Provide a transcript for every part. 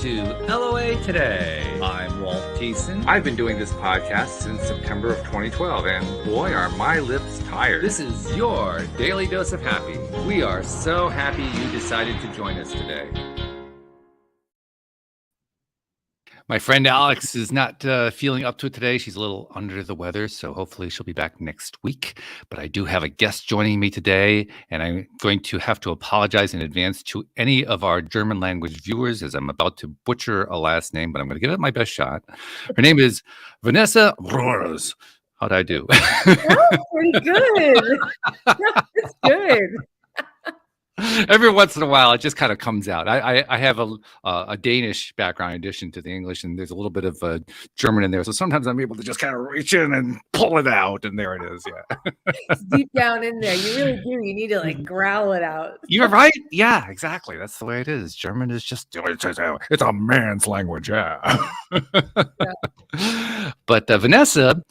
to LOA Today. I'm Walt Thiessen. I've been doing this podcast since September of 2012, and boy, are my lips tired. This is your daily dose of happy. We are so happy you decided to join us today. My friend Alex is not feeling up to it today. She's a little under the weather, so hopefully she'll be back next week. But I do have a guest joining me today, and I'm going to have to apologize in advance to any of our German language viewers as I'm about to butcher a last name, but I'm going to give it my best shot. Her name is Vanessa Broers. How'd I do? That's pretty good. That's good. Every once in a while, it just kind of comes out. I have a Danish background in addition to the English, and there's a little bit of German in there. So sometimes I'm able to just kind of reach in and pull it out, and there it is. Yeah, It's deep down in there. You really do. You need to like growl it out. You're right. Yeah, exactly. That's the way it is. German is just it's a man's language. Yeah. But Vanessa,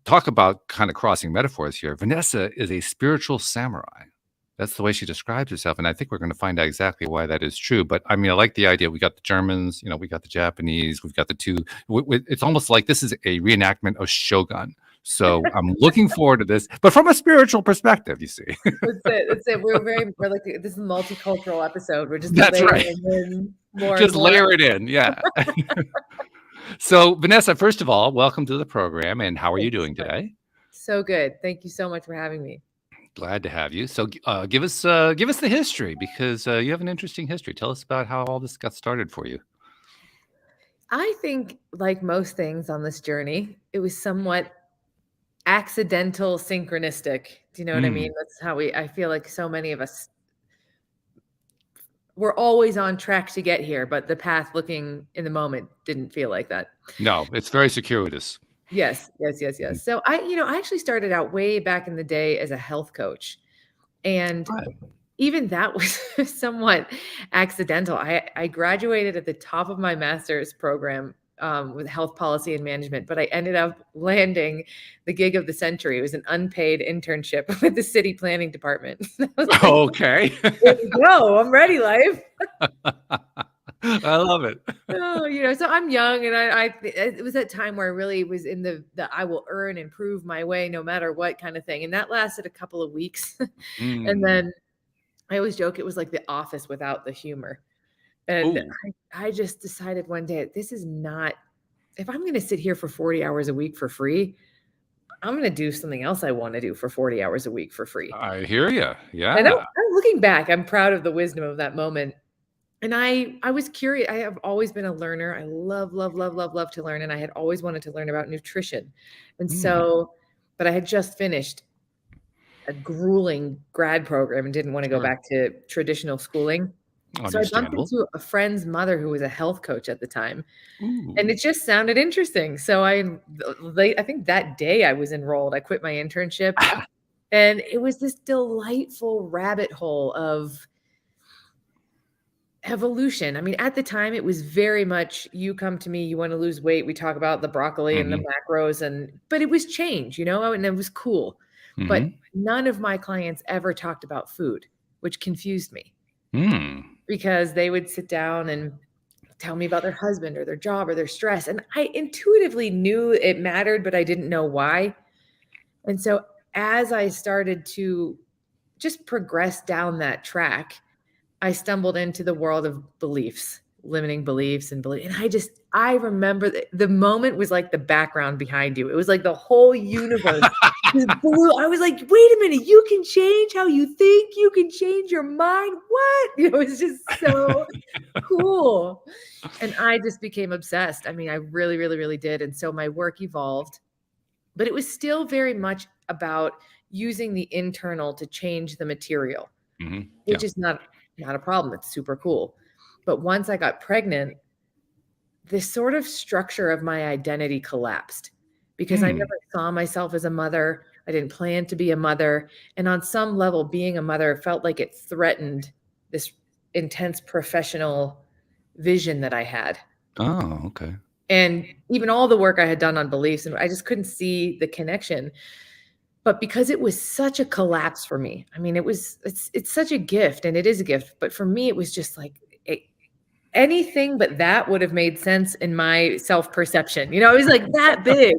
talk about kind of crossing metaphors here. Vanessa is a spiritual samurai. That's the way she describes herself. And I think we're going to find out exactly why that is true. But I mean, I like the idea. We got the Germans, we got the Japanese, we've got the two. It's almost like this is a reenactment of Shogun. So I'm looking forward to this, but from a spiritual perspective, you see. That's it. We're like, this is a multicultural episode. We're just That's right. Just layer it in. Yeah. So Vanessa, first of all, welcome to the program. And how are you doing today? So good. Thank you so much for having me. Glad to have you. So give us the history, because you have an interesting history. Tell us about how all this got started for you. I think, like most things on this journey, it was somewhat accidental, synchronistic. Do you know what I mean? That's how I feel like so many of us, we're always on track to get here, but the path looking in the moment didn't feel like that. No, it's very circuitous. Yes. So I actually started out way back in the day as a health coach, and even that was somewhat accidental. I graduated at the top of my master's program with health policy and management, but I ended up landing the gig of the century. It was an unpaid internship with the city planning department. Okay. There you go. I'm ready, life. I love it. So I'm young, and it was that time where I really was in the I will earn and prove my way no matter what kind of thing. And that lasted a couple of weeks. And then I always joke it was like The Office without the humor. And I just decided one day, this is not, if I'm going to sit here for 40 hours a week for free, I'm going to do something else I want to do for 40 hours a week for free. I hear you. Yeah. And I'm looking back, I'm proud of the wisdom of that moment. And I was curious. I have always been a learner. I love to learn. And I had always wanted to learn about nutrition. And so, but I had just finished a grueling grad program and didn't want to go back to traditional schooling. So I bumped into a friend's mother who was a health coach at the time. And it just sounded interesting. So I think that day I was enrolled. I quit my internship. And it was this delightful rabbit hole of evolution. I mean, at the time, it was very much, you come to me, you want to lose weight. We talk about the broccoli and the macros, but it was change, and it was cool. But none of my clients ever talked about food, which confused me because they would sit down and tell me about their husband or their job or their stress. And I intuitively knew it mattered, but I didn't know why. And so as I started to just progress down that track, I stumbled into the world of beliefs, limiting beliefs and belief. And I remember the moment was like the background behind you. It was like the whole universe just blew. I was like, wait a minute, you can change how you think. You can change your mind. What? It was just so cool. And I just became obsessed. I mean, I really, really, really did. And so my work evolved, but it was still very much about using the internal to change the material, which is not a problem. It's super cool. But once I got pregnant, this sort of structure of my identity collapsed because I never saw myself as a mother. I didn't plan to be a mother. And on some level, being a mother felt like it threatened this intense professional vision that I had. Oh, okay. And even all the work I had done on beliefs, and I just couldn't see the connection. But because it was such a collapse for me, I mean, it's such a gift, and it is a gift. But for me, it was just like anything but that would have made sense in my self-perception. You know, it was like that big.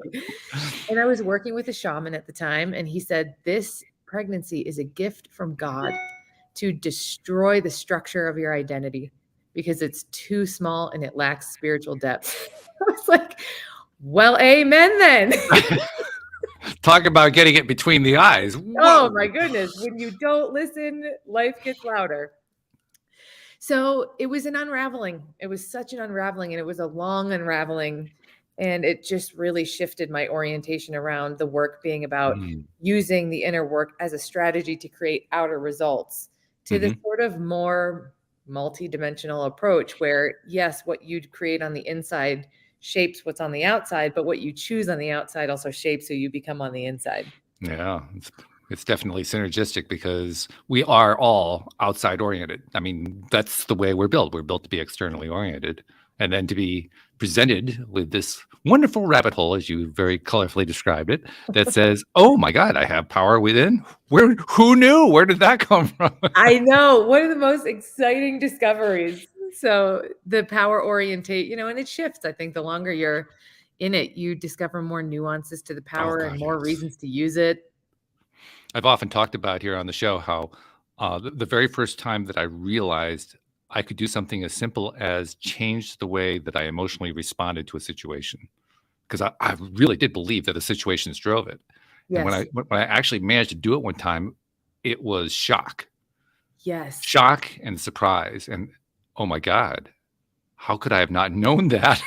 And I was working with a shaman at the time, and he said, this pregnancy is a gift from God to destroy the structure of your identity because it's too small and it lacks spiritual depth. I was like, well, amen then. Talk about getting it between the eyes. Whoa. Oh my goodness. When you don't listen, life gets louder. So it was an unraveling. It was such an unraveling, and it was a long unraveling. And it just really shifted my orientation around the work being about using the inner work as a strategy to create outer results, to this sort of more multidimensional approach where, yes, what you create on the inside shapes what's on the outside, but what you choose on the outside also shapes who you become on the inside. Yeah, it's definitely synergistic because we are all outside oriented. I mean, that's the way we're built. We're built to be externally oriented, and then to be presented with this wonderful rabbit hole, as you very colorfully described it, that says, oh my God, I have power within. Who knew? Where did that come from? I know. One of the most exciting discoveries. So the power orientate, you know, and it shifts. I think the longer you're in it, you discover more nuances to the power and more reasons to use it. I've often talked about here on the show how the very first time that I realized I could do something as simple as change the way that I emotionally responded to a situation, because I really did believe that the situations drove it. Yes. And when I actually managed to do it one time, it was shock. Yes. Shock and surprise. And oh my God, how could I have not known that?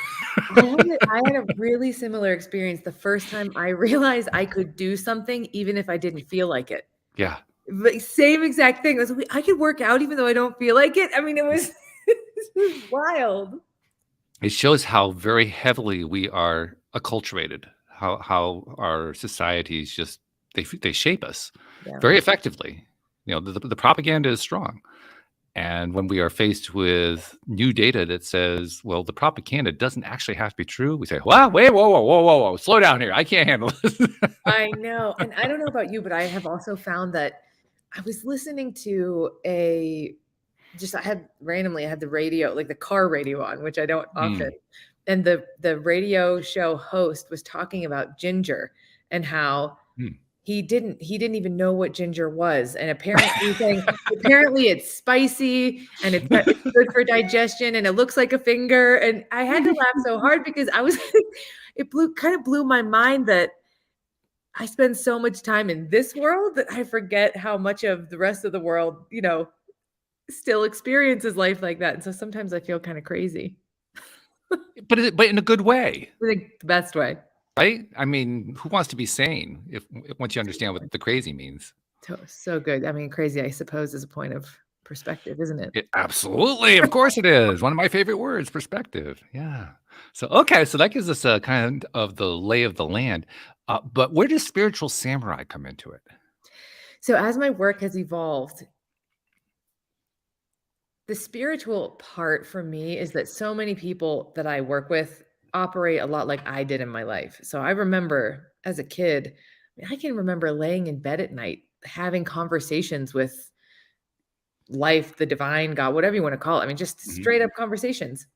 I had a really similar experience the first time I realized I could do something even if I didn't feel like it. Yeah. Same exact thing. I could work out even though I don't feel like it. I mean, it was wild. It shows how very heavily we are acculturated, how our societies just, they shape us very effectively. You know, the propaganda is strong. And when we are faced with new data that says, well, the propaganda doesn't actually have to be true, we say, well, wait, whoa, slow down here. I can't handle this. I know. And I don't know about you, but I have also found that I was listening to I had the radio, like the car radio on, which I don't often. And the radio show host was talking about ginger and how he didn't even know what ginger was. And apparently it's spicy and it's good for digestion and it looks like a finger. And I had to laugh so hard because I was it kind of blew my mind that I spend so much time in this world that I forget how much of the rest of the world, you know, still experiences life like that. And so sometimes I feel kind of crazy. But in a good way. The best way. Right? I mean, who wants to be sane once you understand what the crazy means? So good. I mean, crazy, I suppose, is a point of perspective, isn't it? Absolutely. Of course it is. One of my favorite words, perspective. Yeah. So, okay. So that gives us a kind of the lay of the land. But where does spiritual samurai come into it? So as my work has evolved, the spiritual part for me is that so many people that I work with operate a lot like I did in my life. So I remember as a kid, I can remember laying in bed at night, having conversations with life, the divine, God, whatever you want to call it. I mean, just straight up conversations.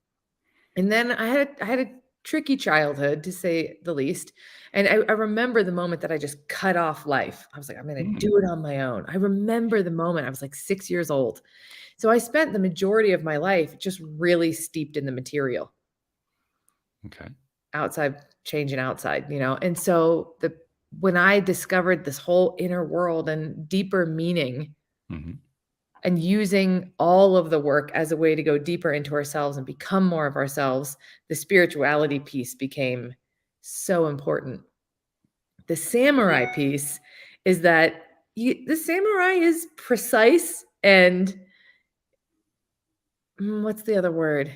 And then I had a tricky childhood, to say the least. And I remember the moment that I just cut off life. I was like, I'm going to do it on my own. I remember the moment. I was like 6 years old. So I spent the majority of my life just really steeped in the material. Okay. Outside, changing outside, you know? And so when I discovered this whole inner world and deeper meaning and using all of the work as a way to go deeper into ourselves and become more of ourselves, the spirituality piece became so important. The samurai piece is that the samurai is precise and what's the other word?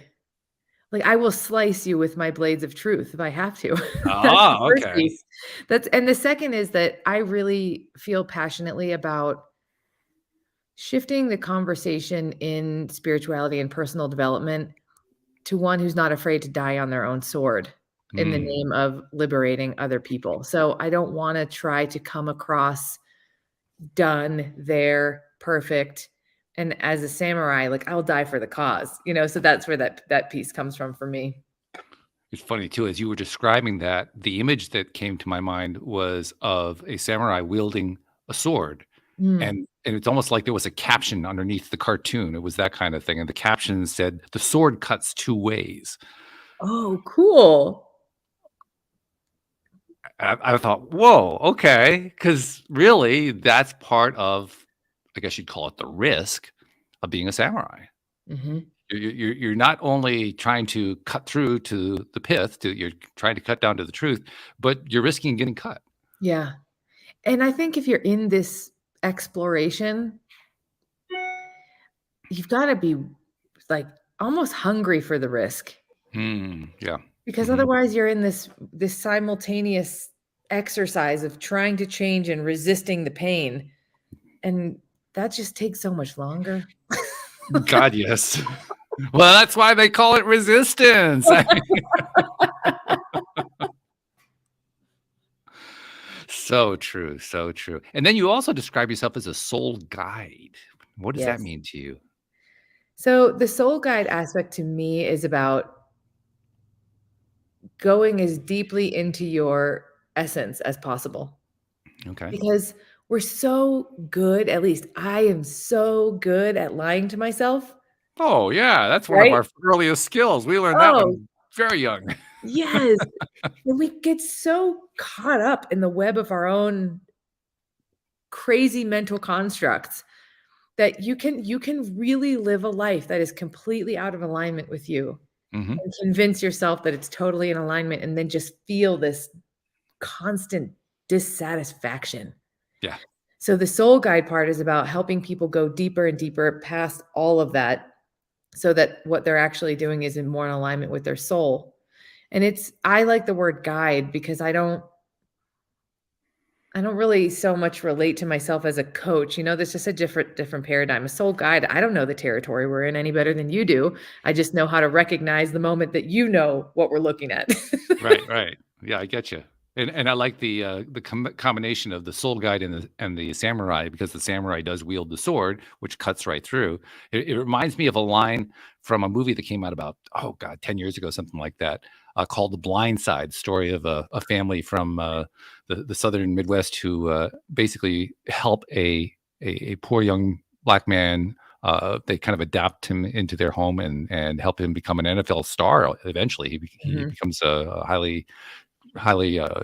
Like, I will slice you with my blades of truth if I have to. Okay. And the second is that I really feel passionately about shifting the conversation in spirituality and personal development to one who's not afraid to die on their own sword in the name of liberating other people. So I don't want to try to come across done, there, perfect, And as a samurai, like I'll die for the cause, you know, so that's where that piece comes from for me. It's funny too, as you were describing that, the image that came to my mind was of a samurai wielding a sword. Mm. And it's almost like there was a caption underneath the cartoon. It was that kind of thing. And the caption said, "The sword cuts two ways." Oh, cool. I thought, whoa, okay. Because really, that's part of, I guess you'd call it the risk of being a samurai. Hmm. You're not only trying to cut through to the pith, you're trying to cut down to the truth, but you're risking getting cut. Yeah. And I think if you're in this exploration, you've got to be like almost hungry for the risk, Yeah. because Mhm. otherwise you're in this simultaneous exercise of trying to change and resisting the pain. And that just takes so much longer. God, yes. Well, that's why they call it resistance. So true, so true. And then you also describe yourself as a soul guide. What does that Yes. mean to you? So the soul guide aspect to me is about going as deeply into your essence as possible, Okay. because we're so good, at least I am so good at lying to myself, Oh, yeah, that's one of right? our earliest skills. We learned that Oh, one very young. yes. And we get so caught up in the web of our own crazy mental constructs that you can really live a life that is completely out of alignment with you, Mhm. and convince yourself that it's totally in alignment, and then just feel this constant dissatisfaction. Yeah. So the soul guide part is about helping people go deeper and deeper past all of that, so that what they're actually doing is in more in alignment with their soul. And I like the word guide because I don't really so much relate to myself as a coach. You know, there's just a different paradigm. A soul guide, I don't know the territory we're in any better than you do. I just know how to recognize the moment that you know what we're looking at. Right, right. Yeah, I get you. And I like the combination of the soul guide and the samurai, because the samurai does wield the sword, which cuts right through. It reminds me of a line from a movie that came out about, oh God, 10 years ago, something like that, called The Blind Side, story of a family from the southern Midwest who basically help a poor young black man. They kind of adapt him into their home and help him become an NFL star. Eventually, he Mhm. becomes a highly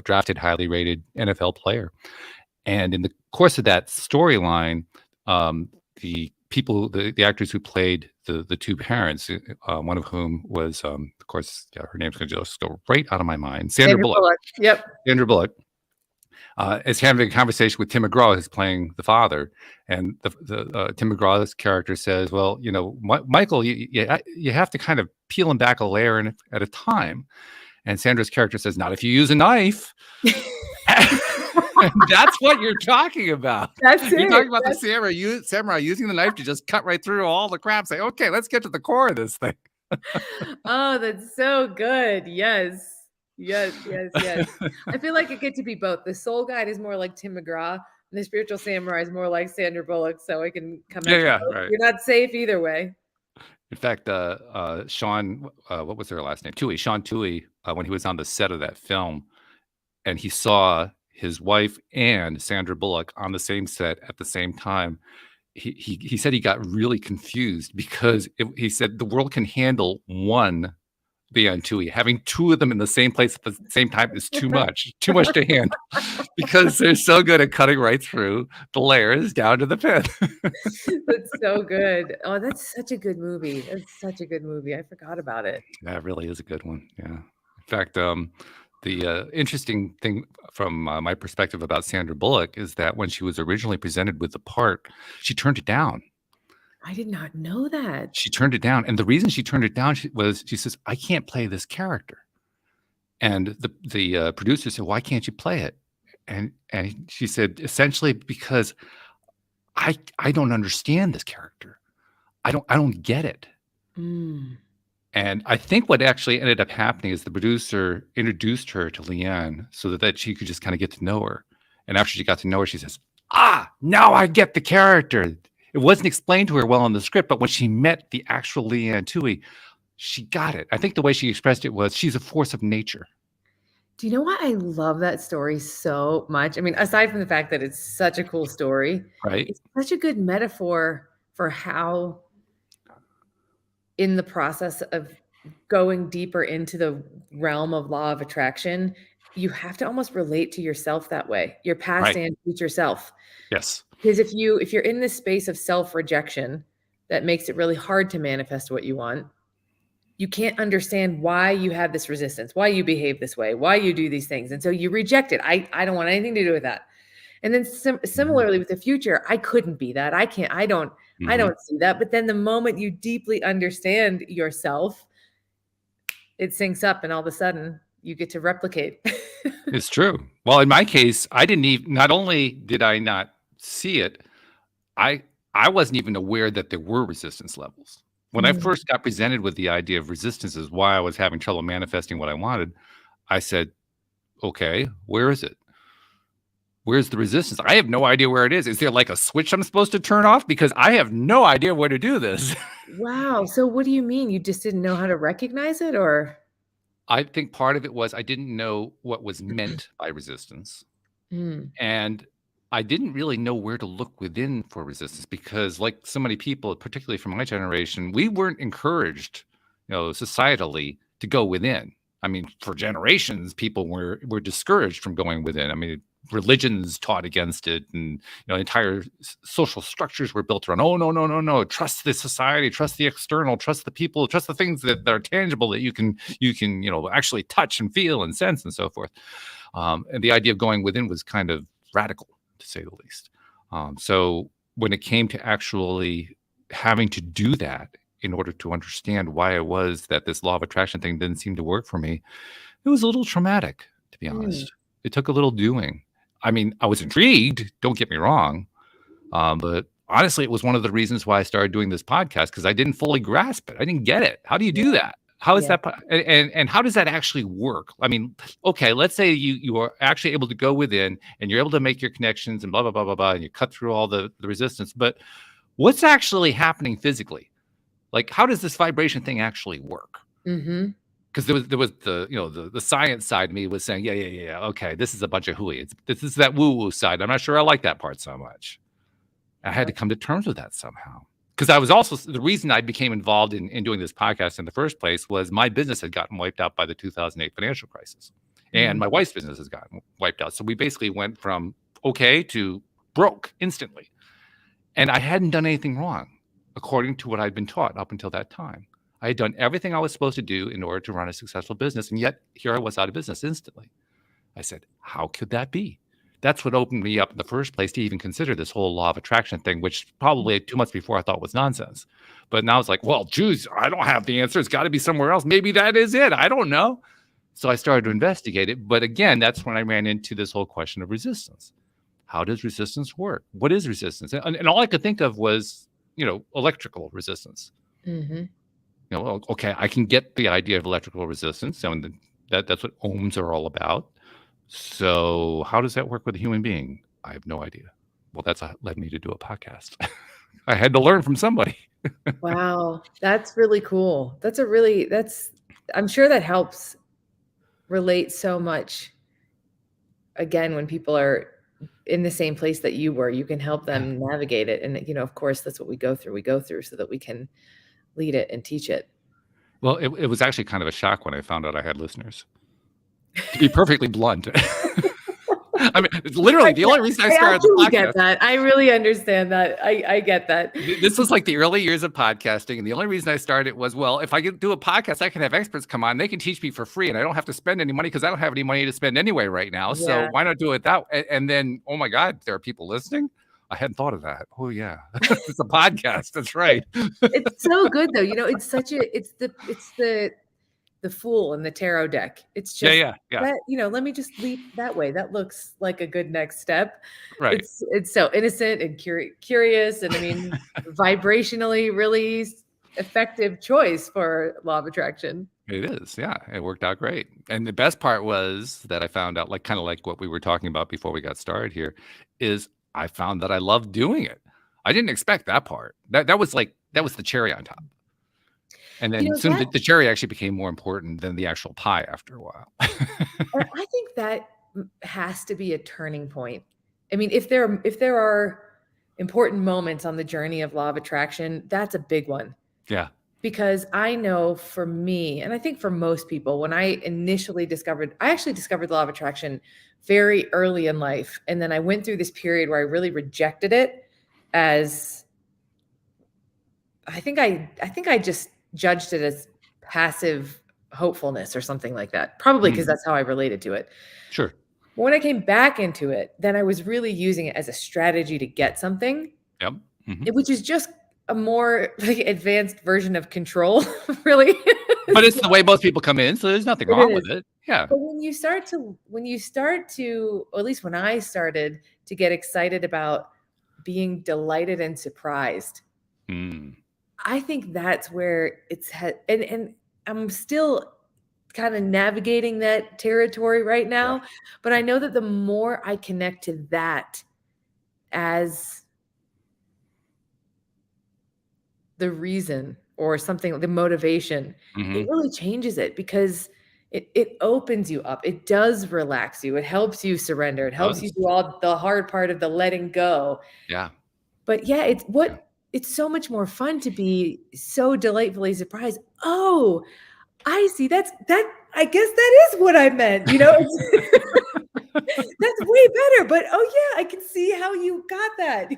drafted, highly rated NFL player. And in the course of that storyline, the actors who played the two parents, one of whom was, of course, yeah, her name's going to just go right out of my mind, Sandra Sandra Bullock. Bullock. Yep. Sandra Bullock is having a conversation with Tim McGraw, who's playing the father, and the Tim McGraw's character says, "Well, you know, Michael, you have to kind of peel him back a layer at a time." And Sandra's character says, "Not if you use a knife." That's what you're talking about. That's You're it. talking about the samurai using the knife to just cut right through all the crap. Say, okay, let's get to the core of this thing. Oh, that's so good. Yes. Yes, yes, yes. I feel like it get to be both. The soul guide is more like Tim McGraw, and the spiritual samurai is more like Sandra Bullock, so I can come Yeah, at you yeah, both. right. You're not safe either way. In fact, Sean, what was her last name? Tui. Sean Tui, when he was on the set of that film, and he saw his wife and Sandra Bullock on the same set at the same time, he said he got really confused because he said the world can handle one Beyond Tui. Having two of them in the same place at the same time is too much to handle, because they're so good at cutting right through the layers down to the pit. That's so good. Oh, that's such a good movie. That's such a good movie. I forgot about it. That really is a good one. Yeah. In fact, the interesting thing from my perspective about Sandra Bullock is that when she was originally presented with the part, she turned it down. I did not know that. She turned it down, and the reason she turned it down she says, "I can't play this character." And the producer said, "Why can't you play it?" And she said, essentially, because I don't understand this character. I don't get it. Mm. And I think what actually ended up happening is the producer introduced her to Leanne so that she could just kind of get to know her. And after she got to know her, she says, "Ah, now I get the character." It wasn't explained to her well in the script, but when she met the actual Leanne Tui, she got it. I think the way she expressed it was she's a force of nature. Do you know why I love that story so much? I mean, aside from the fact that it's such a cool story, Right. it's such a good metaphor for how in the process of going deeper into the realm of law of attraction, you have to almost relate to yourself that way, your past Right. and future self. Yes. Because if you're in this space of self-rejection, that makes it really hard to manifest what you want. You can't understand why you have this resistance, why you behave this way, why you do these things. And so you reject it. I don't want anything to do with that. And then similarly with the future, I couldn't be that. I can't, I don't see that. But then the moment you deeply understand yourself, it syncs up and all of a sudden you get to replicate. It's true. Well, in my case, I didn't even, not only did I not see it, I wasn't even aware that there were resistance levels. When I first got presented with the idea of resistance is why I was having trouble manifesting what I wanted, I said, okay, where is it? Where's the resistance? I have no idea where it is. Is there like a switch I'm supposed to turn off? Because I have no idea where to do this. Wow. So what do you mean? You just didn't know how to recognize it, or? I think part of it was I didn't know what was meant by resistance. And I didn't really know where to look within for resistance because, like so many people, particularly from my generation, we weren't encouraged, societally to go within. I mean, for generations, people were discouraged from going within. I mean, religions taught against it, and entire social structures were built around, oh, no, trust the society, trust the external, trust the people, trust the things that are tangible that you can actually touch and feel and sense and so forth. And the idea of going within was kind of radical, to say the least. So when it came to actually having to do that in order to understand why it was that this law of attraction thing didn't seem to work for me, it was a little traumatic, to be honest. It took a little doing. I mean, I was intrigued, don't get me wrong. But honestly, it was one of the reasons why I started doing this podcast, because I didn't fully grasp it. I didn't get it. How do you do that? How is that? And how does that actually work? I mean, okay, let's say you are actually able to go within and you're able to make your connections and blah, blah, blah, blah, blah, and you cut through all the resistance. But what's actually happening physically? Like, how does this vibration thing actually work? Because there was the science side of me was saying, yeah, okay, this is a bunch of hooey. This is that woo-woo side. I'm not sure I like that part so much. I had to come to terms with that somehow. Because I was also, the reason I became involved in doing this podcast in the first place was my business had gotten wiped out by the 2008 financial crisis. And my wife's business has gotten wiped out. So we basically went from okay to broke instantly. And I hadn't done anything wrong, according to what I'd been taught up until that time. I had done everything I was supposed to do in order to run a successful business. And yet here I was out of business instantly. I said, how could that be? That's what opened me up in the first place to even consider this whole law of attraction thing, which probably 2 months before I thought was nonsense. But now it's like, well, geez, I don't have the answer. It's got to be somewhere else. Maybe that is it. I don't know. So I started to investigate it. But again, that's when I ran into this whole question of resistance. How does resistance work? What is resistance? And all I could think of was, electrical resistance. Okay, I can get the idea of electrical resistance. So that's what ohms are all about. So how does that work with a human being? I have no idea. Well, that's led me to do a podcast. I had to learn from somebody. Wow, that's really cool. I'm sure that helps relate so much. Again, when people are in the same place that you were, you can help them navigate it. And, of course, that's what we go through so that we can lead it and teach it. Well, it was actually kind of a shock when I found out I had listeners. To be perfectly blunt. I mean, literally, the only reason I started the podcast. I get that. I really understand that. I get that. This was like the early years of podcasting. And the only reason I started was, well, if I could do a podcast, I can have experts come on. They can teach me for free. And I don't have to spend any money because I don't have any money to spend anyway right now. Yeah. So why not do it that way? And then, oh my God, there are people listening. I hadn't thought of that. Oh yeah, it's a podcast. That's right. It's so good though. It's the Fool and the tarot deck. It's just that, let me just leap that way. That looks like a good next step. Right. It's so innocent and curious. And I mean, vibrationally really effective choice for law of attraction. It is. Yeah. It worked out great. And the best part was that I found out, kind of like what we were talking about before we got started here, is I found that I love doing it. I didn't expect that part. That was the cherry on top. And then soon the cherry actually became more important than the actual pie after a while. I think that has to be a turning point. I mean, if there are important moments on the journey of law of attraction, that's a big one. Yeah. Because I know for me, and I think for most people, when I actually discovered the law of attraction very early in life. And then I went through this period where I really rejected it as, I think I just judged it as passive hopefulness or something like that. Probably because that's how I related to it. Sure. When I came back into it, then I was really using it as a strategy to get something. Yep. Which is just a more advanced version of control, really. But it's the way most people come in, so there's nothing wrong with it. Yeah. But when you start to, or at least when I started to get excited about being delighted and surprised, I think that's where and I'm still kind of navigating that territory right now. Yeah. But I know that the more I connect to that as the reason or something, the motivation, it really changes it, because it opens you up. It does relax you. It helps you surrender. It helps you do all the hard part of the letting go. Yeah. But yeah, it's so much more fun to be so delightfully surprised. Oh, I see. I guess that is what I meant. That's way better. But oh yeah, I can see how you got that.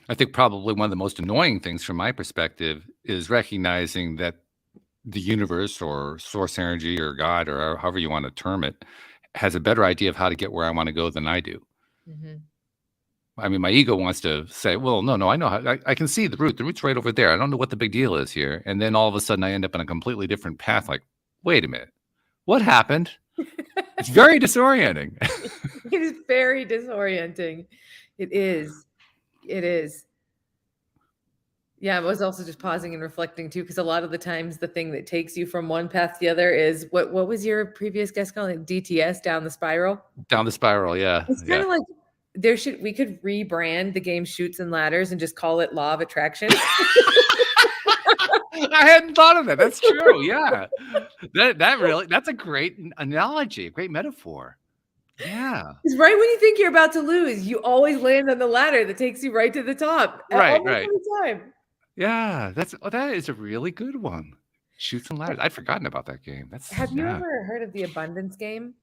I think probably one of the most annoying things from my perspective is recognizing that the universe or source energy or God or however you want to term it has a better idea of how to get where I want to go than I do. I mean, my ego wants to say, well, no, I know how, I can see the route. The route's right over there. I don't know what the big deal is here. And then all of a sudden I end up in a completely different path. Like, wait a minute, what happened? It's very disorienting. It is very disorienting. It is. Yeah, I was also just pausing and reflecting too, because a lot of the times the thing that takes you from one path to the other is what was your previous guest calling it? DTS, down the spiral? Down the spiral, yeah. It's kind of like we could rebrand the game Chutes and Ladders and just call it Law of Attraction. I hadn't thought of that. That's true. Yeah. That's a great analogy, a great metaphor. Yeah. Because right when you think you're about to lose, you always land on the ladder that takes you right to the top. Right. Every time. Yeah, that is a really good one. Chutes and Ladders. I'd forgotten about that game. Have you ever heard of the abundance game?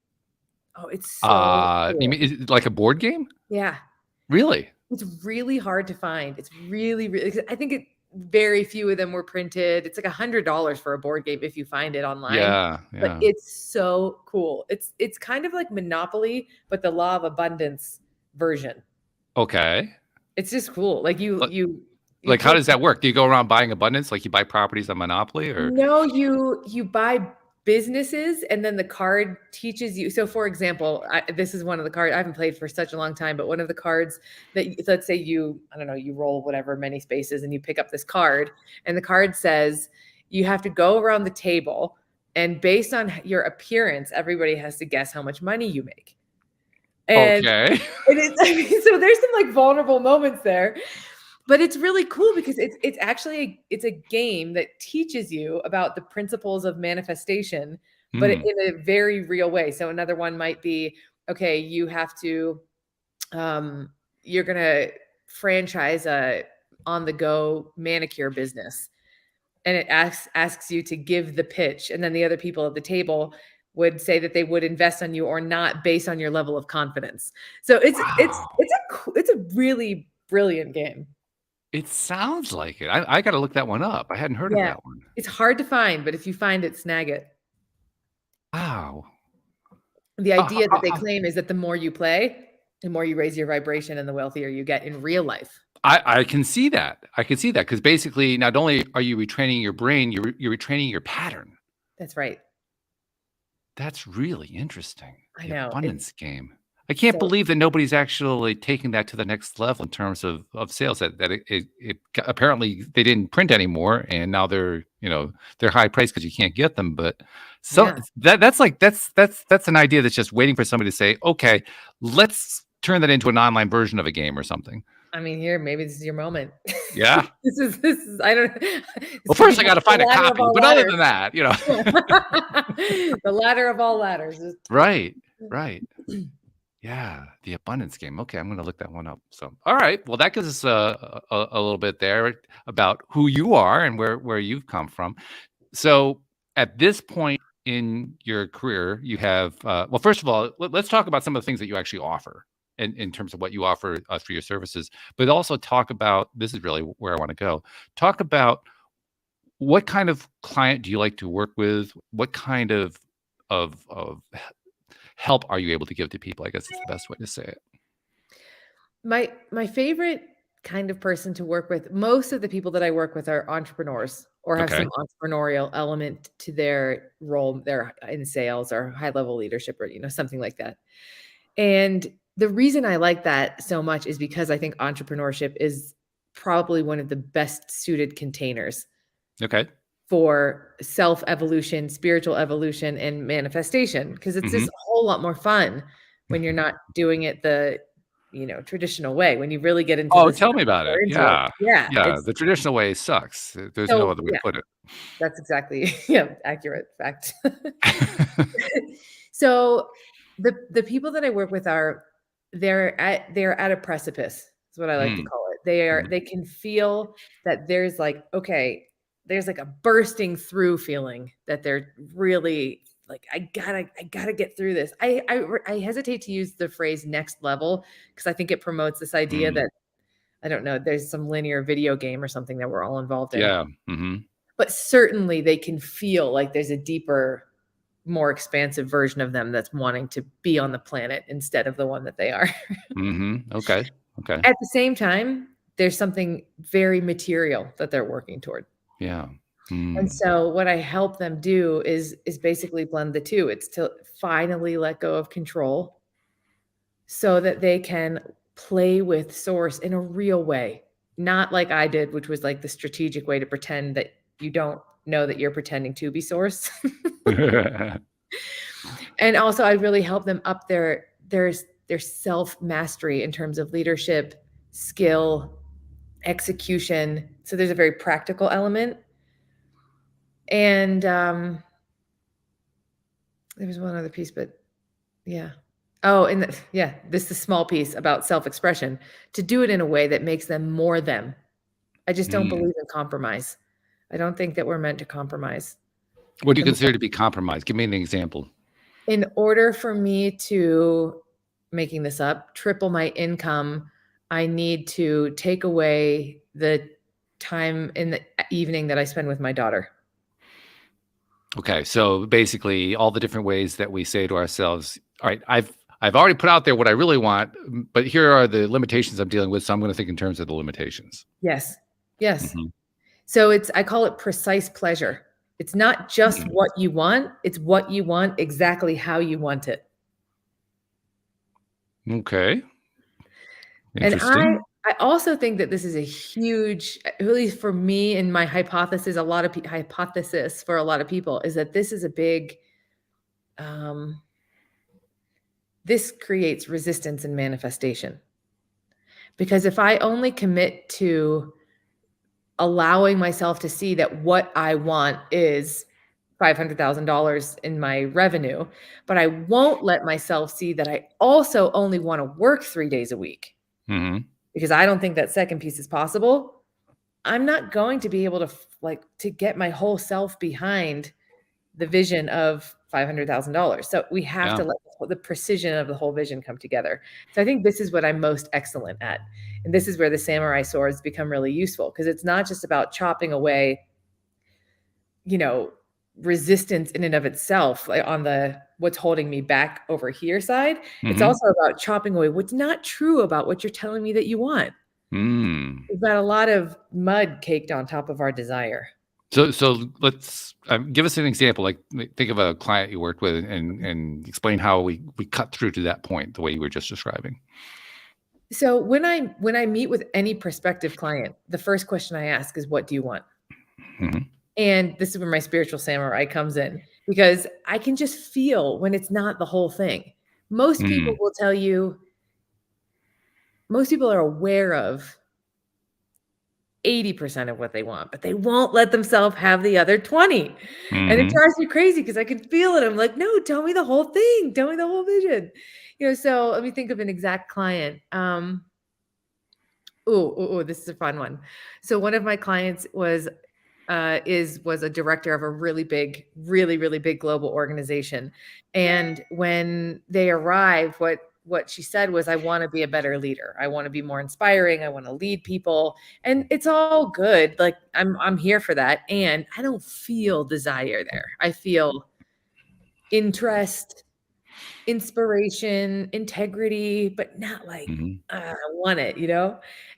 Oh, it's so cool. You mean, is it like a board game? Yeah. Really? It's really hard to find. It's really, really, I think very few of them were printed. It's like $100 for a board game if you find it online. Yeah. But it's so cool. It's kind of like Monopoly, but the Law of Abundance version. Okay. It's just cool. Like like, how does that work? Do you go around buying abundance? Like you buy properties on Monopoly, or? No, you buy businesses, and then the card teaches you. So for example, this is one of the cards. I haven't played for such a long time, but one of the cards that, let's say you roll whatever many spaces and you pick up this card, and the card says you have to go around the table, and based on your appearance, everybody has to guess how much money you make. And okay. So there's some like vulnerable moments there. But it's really cool because it's actually a game that teaches you about the principles of manifestation, but in a very real way. So another one might be, okay, you have to, you're going to franchise a on-the-go manicure business, and it asks you to give the pitch, and then the other people at the table would say that they would invest on you or not based on your level of confidence. So it's a really brilliant game. It sounds like it. I got to look that one up. I hadn't heard of that one. It's hard to find, but if you find it, snag it. Wow. The idea that they claim is that the more you play, the more you raise your vibration and the wealthier you get in real life. I can see that. Because basically not only are you retraining your brain, you're retraining your pattern. That's right. That's really interesting. I know. Abundance game. I can't believe that nobody's actually taking that to the next level in terms of sales. That it apparently they didn't print anymore, and now they're high priced because you can't get them. But that's an idea that's just waiting for somebody to say, okay, let's turn that into an online version of a game or something. I mean, here, maybe this is your moment. Yeah. This is, I don't, this Well, could be first I got to the find a ladder of copy, all but other ladders. than that, The ladder of all ladders. Right. Yeah, the abundance game. Okay, I'm going to look that one up. So, all right. Well, that gives us a little bit there about who you are and where you've come from. So, at this point in your career, you have well, first of all, let's talk about some of the things that you actually offer in terms of what you offer for your services, but also talk about, this is really where I want to go. Talk about what kind of client do you like to work with? What kind of help are you able to give to people? I guess is the best way to say it. My favorite kind of person to work with, most of the people that I work with are entrepreneurs or have Okay. some entrepreneurial element to their role. They're in sales or high level leadership or, something like that. And the reason I like that so much is because I think entrepreneurship is probably one of the best suited containers Okay. for self-evolution, spiritual evolution, and manifestation, because it's just a whole lot more fun when you're not doing it the, traditional way. When you really get into Oh, this, tell me about it. into it. Yeah. Yeah, Yeah. it's The traditional way sucks. There's no so other way to yeah, put it. that's exactly accurate fact. So the people that I work with they're at a precipice. Is what I like to call it. They can feel that there's like, okay, there's like a bursting through feeling that they're really like, I gotta get through this. I hesitate to use the phrase next level because I think it promotes this idea that, I don't know, there's some linear video game or something that we're all involved in. Yeah. But certainly they can feel like there's a deeper, more expansive version of them that's wanting to be on the planet instead of the one that they are. Okay. At the same time, there's something very material that they're working toward. Yeah. And so what I help them do is basically blend the two. It's to finally let go of control so that they can play with source in a real way. Not like I did, which was like the strategic way to pretend that you don't know that you're pretending to be source. And also I really help them up their self-mastery in terms of leadership, skill, execution. So there's a very practical element. And there was one other piece, but yeah. Oh, and this is a small piece about self-expression, to do it in a way that makes them more them. I just don't believe in compromise. I don't think that we're meant to compromise. What do you consider to be compromise? Give me an example. In order for me to, making this up, triple my income, I need to take away the time in the evening that I spend with my daughter. Okay, so basically all the different ways that we say to ourselves, all right, I've already put out there what I really want, but here are the limitations I'm dealing with, so I'm going to think in terms of the limitations. Yes. So I call it precise pleasure. It's not just what you want, it's what you want exactly how you want it. Okay. Interesting. And I also think that this is a huge, at least for me and my hypothesis, hypothesis for a lot of people is that this is a big, this creates resistance and manifestation. Because if I only commit to allowing myself to see that what I want is $500,000 in my revenue, but I won't let myself see that I also only want to work 3 days a week because I don't think that second piece is possible, I'm not going to be able to get my whole self behind the vision of $500,000. So we have to let the precision of the whole vision come together. So I think this is what I'm most excellent at. And this is where the samurai swords become really useful, because it's not just about chopping away, resistance in and of itself, like on the what's holding me back over here side. It's also about chopping away what's not true about what you're telling me that you want. We've got a lot of mud caked on top of our desire. So let's give us an example. Like, think of a client you worked with and explain how we cut through to that point the way you were just describing. So when I meet with any prospective client, the first question I ask is, what do you want? And this is where my spiritual samurai comes in, because I can just feel when it's not the whole thing. Most people will tell you, most people are aware of 80% of what they want, but they won't let themselves have the other 20. And it drives me crazy because I can feel it. I'm like, no, tell me the whole thing. Tell me the whole vision. So let me think of an exact client. This is a fun one. So one of my clients was a director of a really big, really big global organization. And when they arrived, what she said was, I want to be a better leader. I want to be more inspiring. I want to lead people. And it's all good. Like I'm here for that. And I don't feel desire there. I feel interest, inspiration, integrity, but not like I want it,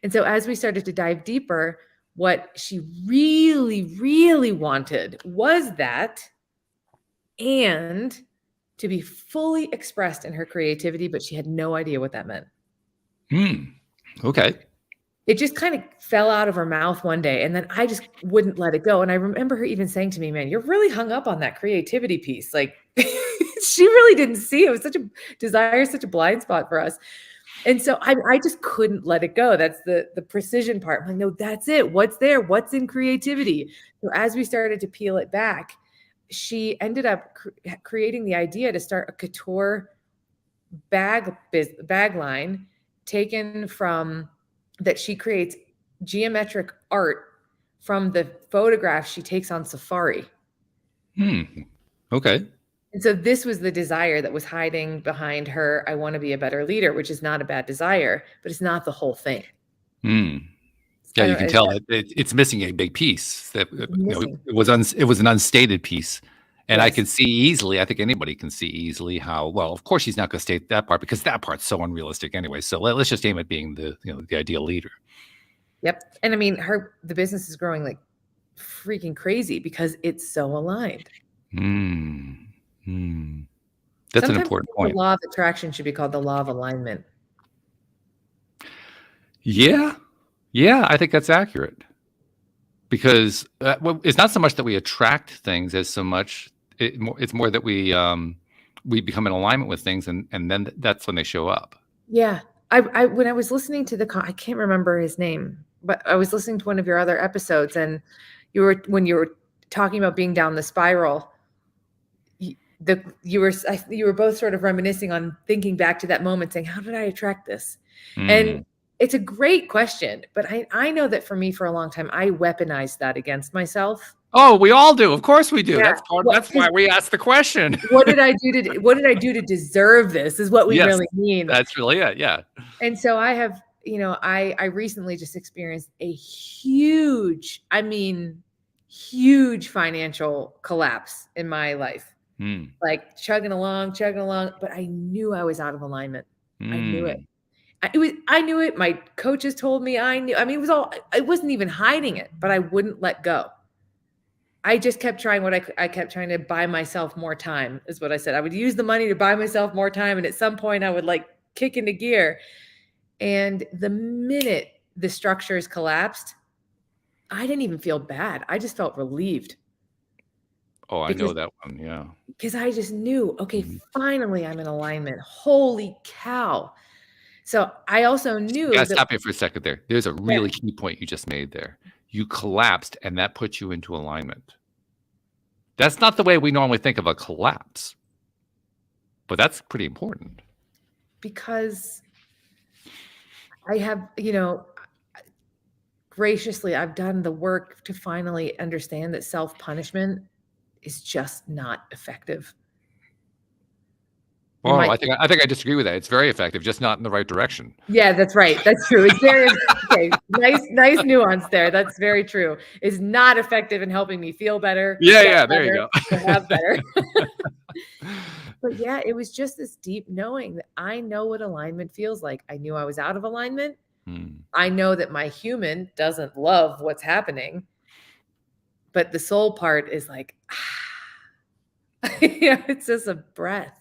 And so as we started to dive deeper, what she really wanted was that, and to be fully expressed in her creativity, but she had no idea what that meant. Okay. It just kind of fell out of her mouth one day, and then I just wouldn't let it go. And I remember her even saying to me, man, you're really hung up on that creativity piece. Like she really didn't see it. It was such a desire, such a blind spot for us. And so I just couldn't let it go. That's the precision part. I'm like, no, that's it. What's there? What's in creativity? So as we started to peel it back, she ended up creating the idea to start a couture bag line taken from that. She creates geometric art from the photographs she takes on safari. Okay. And so this was the desire that was hiding behind her, I want to be a better leader, which is not a bad desire, but it's not the whole thing. Yeah, you can tell that it's missing a big piece. That it was an unstated piece, and yes. I can see easily. I think anybody can see easily how. Well, of course, she's not going to state that part because that part's so unrealistic anyway. So let's just aim at being the ideal leader. Yep, and I mean, the business is growing like freaking crazy because it's so aligned. That's an important point. The law of attraction should be called the law of alignment. Yeah, I think that's accurate. Because it's not so much that we attract things as so much it's more that we become in alignment with things, and then that's when they show up. Yeah, I when I was listening to I can't remember his name, but I was listening to one of your other episodes, and when you were talking about being down the spiral, you were both sort of reminiscing on thinking back to that moment, saying, how did I attract this? And it's a great question, but I know that for me, for a long time, I weaponized that against myself. Oh, we all do. Of course we do. Yeah. That's why we asked the question. What did I do to deserve this is what we really mean. That's really it. Yeah. And so I have, I recently just experienced a huge financial collapse in my life. Like chugging along, but I knew I was out of alignment. I knew it. I knew it. My coaches told me I knew. I mean, I wasn't even hiding it, but I wouldn't let go. I just kept trying I kept trying to buy myself more time, is what I said. I would use the money to buy myself more time. And at some point I would like kick into gear. And the minute the structures collapsed, I didn't even feel bad. I just felt relieved. Oh, I know that one. Yeah. Because I just knew, okay, finally I'm in alignment. Holy cow. So I also knew that. Stop it for a second there. There's a really key point you just made there. You collapsed, and that puts you into alignment. That's not the way we normally think of a collapse, but that's pretty important. Because I have, graciously, I've done the work to finally understand that self-punishment is just not effective. Well, I think I disagree with that. It's very effective, just not in the right direction. Yeah, that's right. That's true. It's very okay. Nice nuance there. That's very true. It's not effective in helping me feel better. Yeah. There you go. Have better. But yeah, it was just this deep knowing that I know what alignment feels like. I knew I was out of alignment. I know that my human doesn't love what's happening, but the soul part is like, it's just a breath.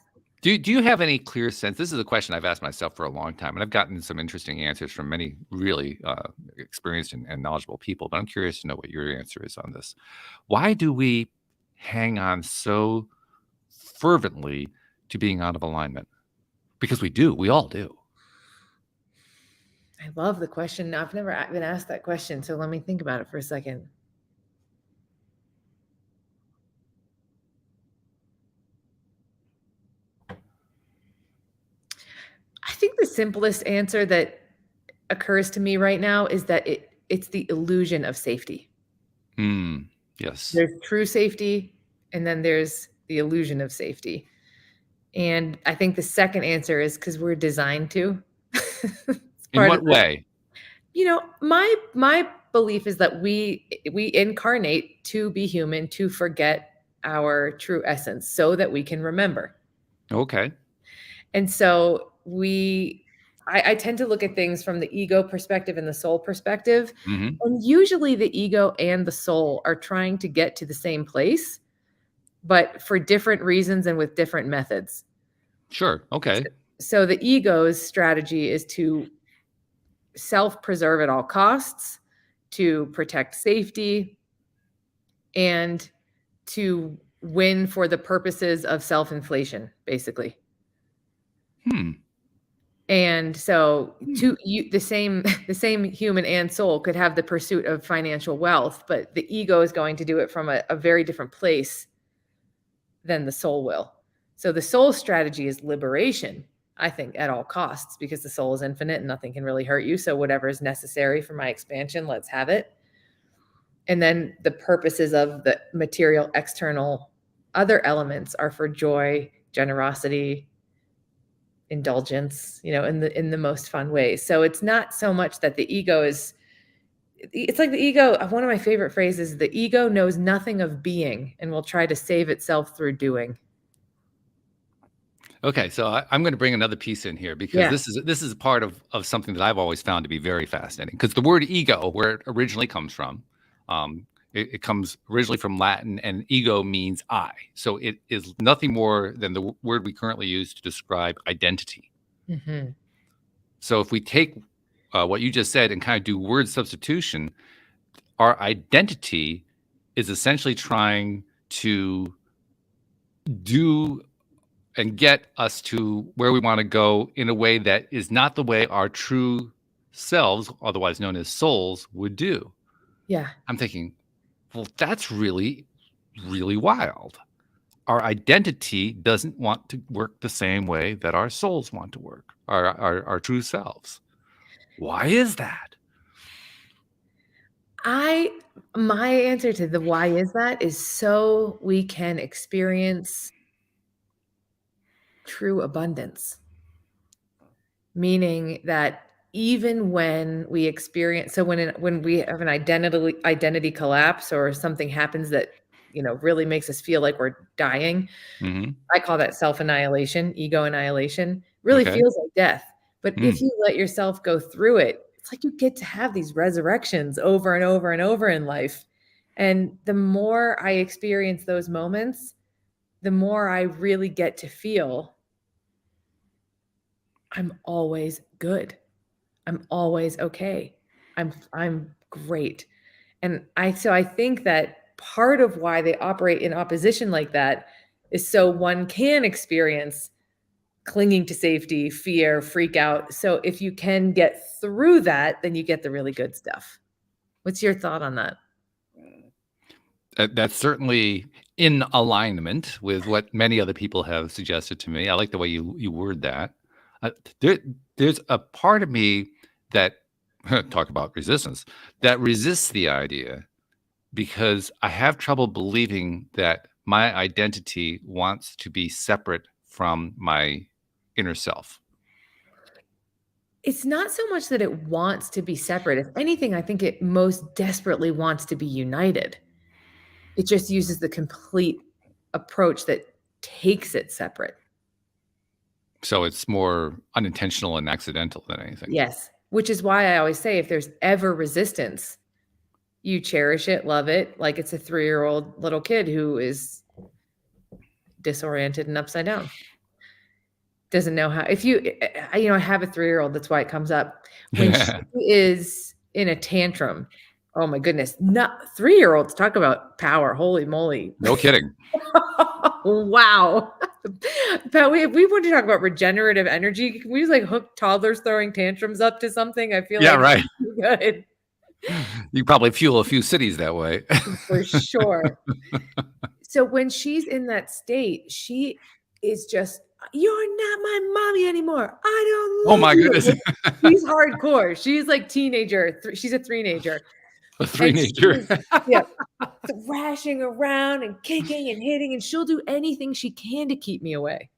Do you have any clear sense? This is a question I've asked myself for a long time, and I've gotten some interesting answers from many really experienced and knowledgeable people, but I'm curious to know what your answer is on this. Why do we hang on so fervently to being out of alignment? Because we do. We all do. I love the question. I've never been asked that question, so let me think about it for a second. I think the simplest answer that occurs to me right now is that it's the illusion of safety. Yes. There's true safety, and then there's the illusion of safety. And I think the second answer is because we're designed to. In what way? My belief is that we incarnate to be human, to forget our true essence so that we can remember. Okay. And so I tend to look at things from the ego perspective and the soul perspective. Mm-hmm. And usually the ego and the soul are trying to get to the same place, but for different reasons and with different methods. Sure. Okay. So the ego's strategy is to self-preserve at all costs, to protect safety, and to win for the purposes of self-inflation, basically. And so the same human and soul could have the pursuit of financial wealth, but the ego is going to do it from a very different place than the soul will. So the soul strategy is liberation, I think, at all costs, because the soul is infinite and nothing can really hurt you. So whatever is necessary for my expansion, let's have it. And then the purposes of the material external other elements are for joy, generosity, indulgence, in the most fun ways. So it's not so much that the ego it's like the ego, one of my favorite phrases, the ego knows nothing of being and will try to save itself through doing. Okay, so I'm going to bring another piece in here because this is a part of something that I've always found to be very fascinating. Because the word ego, where it originally comes from, it comes originally from Latin, and ego means I. So it is nothing more than the word we currently use to describe identity. Mm-hmm. So if we take what you just said and kind of do word substitution, our identity is essentially trying to do and get us to where we want to go in a way that is not the way our true selves, otherwise known as souls, would do. Yeah. I'm thinking, well, that's really, really wild. Our identity doesn't want to work the same way that our souls want to work, our true selves. Why is that? My answer to the why is that is so we can experience true abundance. Meaning that even when we experience, so when we have an identity collapse or something happens that, really makes us feel like we're dying, Mm-hmm. I call that self-annihilation, ego annihilation, really feels like death. But if you let yourself go through it, it's like you get to have these resurrections over and over and over in life. And the more I experience those moments, the more I really get to feel I'm always good. I'm always okay. I'm great. And I think that part of why they operate in opposition like that is so one can experience clinging to safety, fear, freak out. So if you can get through that, then you get the really good stuff. What's your thought on that? That's certainly in alignment with what many other people have suggested to me. I like the way you word that. There's a part of me that talk about resistance that resists the idea because I have trouble believing that my identity wants to be separate from my inner self. It's not so much that it wants to be separate. If anything, I think it most desperately wants to be united. It just uses the complete approach that takes it separate. So it's more unintentional and accidental than anything. Yes, which is why I always say if there's ever resistance, you cherish it, love it, like it's a 3-year-old little kid who is disoriented and upside down. Doesn't know how. If I have a 3-year-old, that's why it comes up. When she is in a tantrum, oh my goodness, not 3-year-olds talk about power. Holy moly. No kidding. Wow. But if we want to talk about regenerative energy, can we just like hook toddlers throwing tantrums up to something? I feel Yeah, like right. good. You probably fuel a few cities that way. For sure. So when she's in that state, she is just, you're not my mommy anymore. I don't Oh love my you. goodness. Like, she's hardcore. She's like teenager. She's a three-nager. A And three-nager. she's, yeah, thrashing around and kicking and hitting, and she'll do anything she can to keep me away.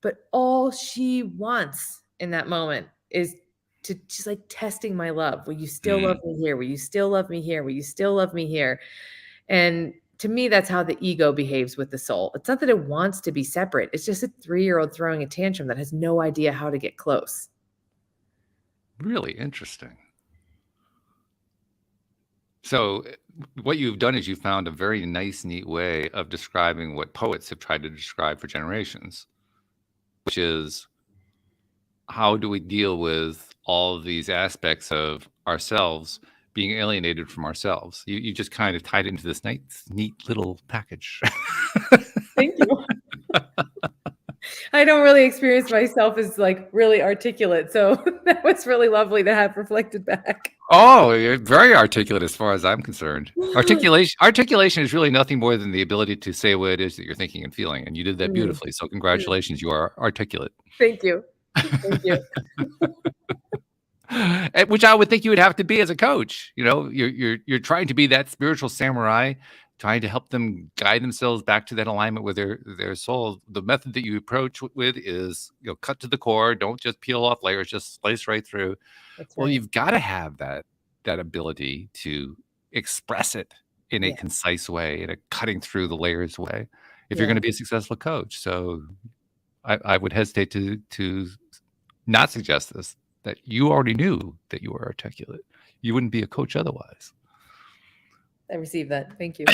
But all she wants in that moment is she's like testing my love. Will you still love me here? Will you still love me here? Will you still love me here? And to me, that's how the ego behaves with the soul. It's not that it wants to be separate. It's just a 3-year-old throwing a tantrum that has no idea how to get close. Really interesting. So what you've done is you found a very nice, neat way of describing what poets have tried to describe for generations, which is how do we deal with all of these aspects of ourselves being alienated from ourselves? You just kind of tied it into this nice, neat little package. Thank you. I don't really experience myself as like really articulate. So that was really lovely to have reflected back. Oh, you're very articulate as far as I'm concerned. Articulation is really nothing more than the ability to say what it is that you're thinking and feeling. And you did that beautifully. So congratulations, you are articulate. Thank you. Thank you. Which I would think you would have to be as a coach. You know, you're trying to be that spiritual samurai, trying to help them guide themselves back to that alignment with their soul. The method that you approach with is, cut to the core. Don't just peel off layers, just slice right through. That's Well, right. you've got to have that ability to express it in a concise way, in a cutting through the layers way, if you're going to be a successful coach. So I would hesitate to not suggest this, that you already knew that you were articulate. You wouldn't be a coach otherwise. I received that. Thank you.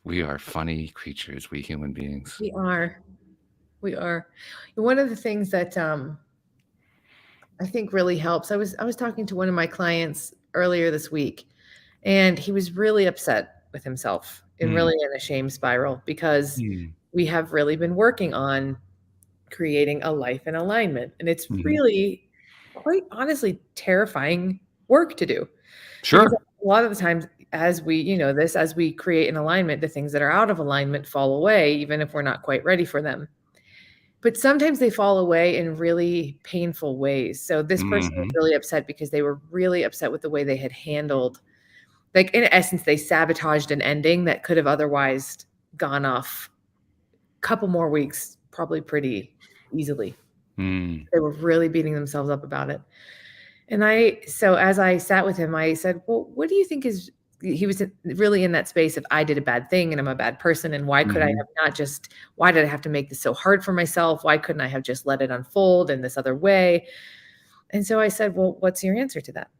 We are funny creatures, we human beings. We are. We are. One of the things that I think really helps, I was talking to one of my clients earlier this week, and he was really upset with himself and really in a shame spiral because we have really been working on creating a life in alignment. And it's really, quite honestly, terrifying work to do. Sure. Because a lot of the times, as we create an alignment, the things that are out of alignment fall away, even if we're not quite ready for them. But sometimes they fall away in really painful ways. So this person was really upset because they were really upset with the way they had handled, like in essence, they sabotaged an ending that could have otherwise gone off a couple more weeks, probably pretty easily. They were really beating themselves up about it. And so as I sat with him, I said, well, what do you think he was really in that space of, I did a bad thing and I'm a bad person. And why could I have why did I have to make this so hard for myself? Why couldn't I have just let it unfold in this other way? And so I said, well, what's your answer to that?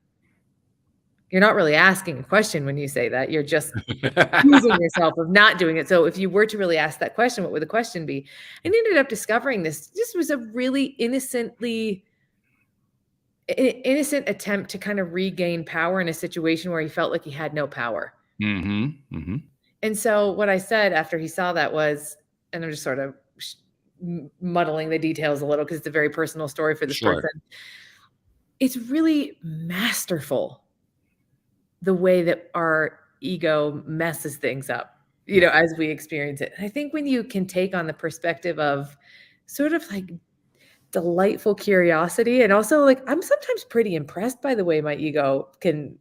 You're not really asking a question when you say that. You're just accusing yourself of not doing it. So if you were to really ask that question, what would the question be? And I ended up discovering this was a really innocent attempt to kind of regain power in a situation where he felt like he had no power. And so what I said after he saw that was, and I'm just sort of muddling the details a little because it's a very personal story for this person. It's really masterful the way that our ego messes things up, as we experience it. And I think when you can take on the perspective of sort of like delightful curiosity, and also like, I'm sometimes pretty impressed by the way my ego can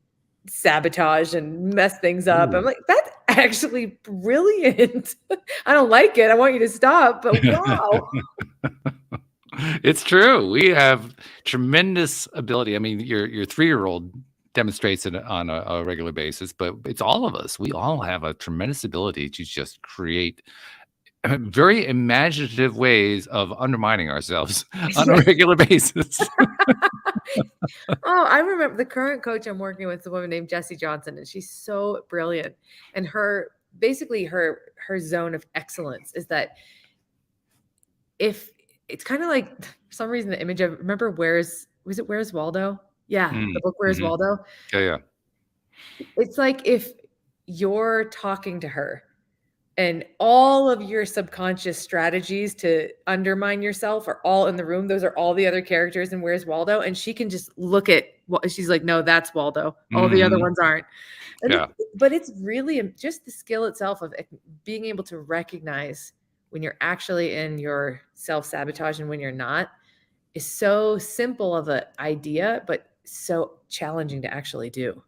sabotage and mess things up. I'm like, that's actually brilliant. I don't like it. I want you to stop, but wow. It's true. We have tremendous ability. I mean, your 3-year-old demonstrates it on a regular basis, but it's all of us. We all have a tremendous ability to just create very imaginative ways of undermining ourselves on a regular basis. Oh, I remember the current coach I'm working with is a woman named Jessie Johnson, and she's so brilliant. And her zone of excellence is that if it's kind of like, for some reason, the image of, remember Where's Waldo? Yeah, the book Where's Waldo? Yeah. It's like if you're talking to her and all of your subconscious strategies to undermine yourself are all in the room. Those are all the other characters in Where's Waldo, and she can just look at she's like, no, that's Waldo. All the other ones aren't. And Yeah. but it's really just the skill itself of being able to recognize when you're actually in your self-sabotage and when you're not is so simple of an idea, but so challenging to actually do.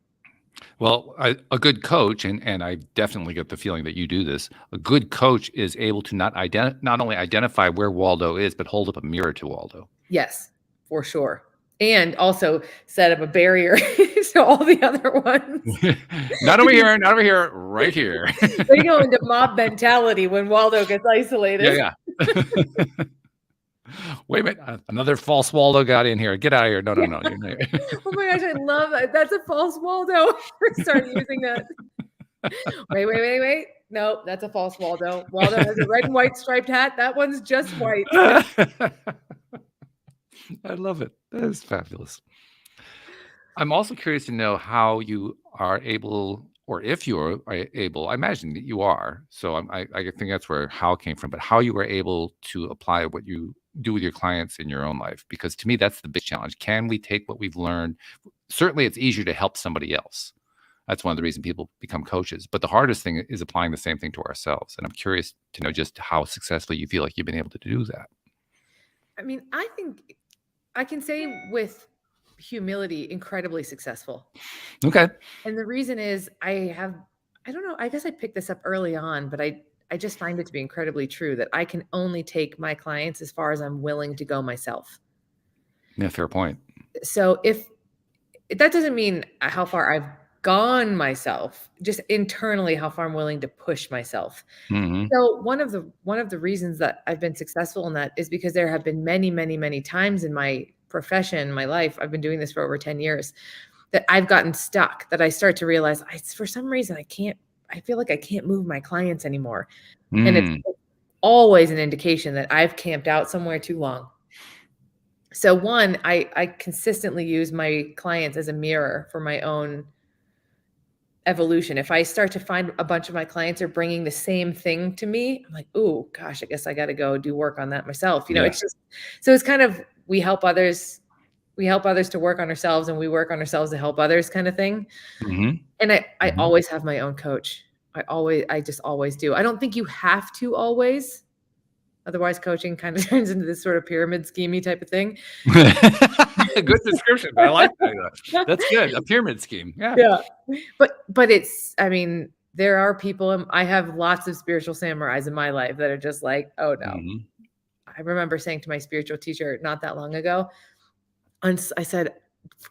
Well, a good coach, and I definitely get the feeling that you do this. A good coach is able to not only identify where Waldo is, but hold up a mirror to Waldo. Yes, for sure. And also set up a barrier to all the other ones. Not over here, not over here, right here. They go into mob mentality when Waldo gets isolated. Yeah. Wait a minute, another false Waldo got in here. Get out of here. No. Oh my gosh, I love that. That's a false Waldo. Start using that. Wait. No, that's a false Waldo. Waldo has a red and white striped hat. That one's just white. I love it. That is fabulous. I'm also curious to know how you are able, or if you are able, I imagine that you are. So I think that's where how came from, but how you were able to apply what you do with your clients in your own life. Because to me, that's the big challenge. Can we take what we've learned? Certainly, it's easier to help somebody else. That's one of the reasons people become coaches. But the hardest thing is applying the same thing to ourselves. And I'm curious to know just how successfully you feel like you've been able to do that. I mean, I think I can say with humility, incredibly successful. Okay. And the reason is I don't know, I guess I picked this up early on, but I just find it to be incredibly true that I can only take my clients as far as I'm willing to go myself. Yeah, fair point. So if that doesn't mean how far I've gone myself, just internally how far I'm willing to push myself. Mm-hmm. So one of the reasons that I've been successful in that is because there have been many times in my profession, my life, I've been doing this for over 10 years, that I've gotten stuck, that I start to realize for some reason I feel like I can't move my clients anymore. And it's always an indication that I've camped out somewhere too long. So one, I consistently use my clients as a mirror for my own evolution. If I start to find a bunch of my clients are bringing the same thing to me, I'm like, oh gosh, I guess I got to go do work on that myself. It's just, so it's kind of, we help others to work on ourselves and we work on ourselves to help others kind of thing. Mm-hmm. And I always have my own coach. I just always do. I don't think you have to always. Otherwise, coaching kind of turns into this sort of pyramid scheme-y type of thing. Good description. I like that. That's good. A pyramid scheme. Yeah. But it's, I mean, there are people, I have lots of spiritual samurais in my life that are just like, oh no. Mm-hmm. I remember saying to my spiritual teacher not that long ago, and I said,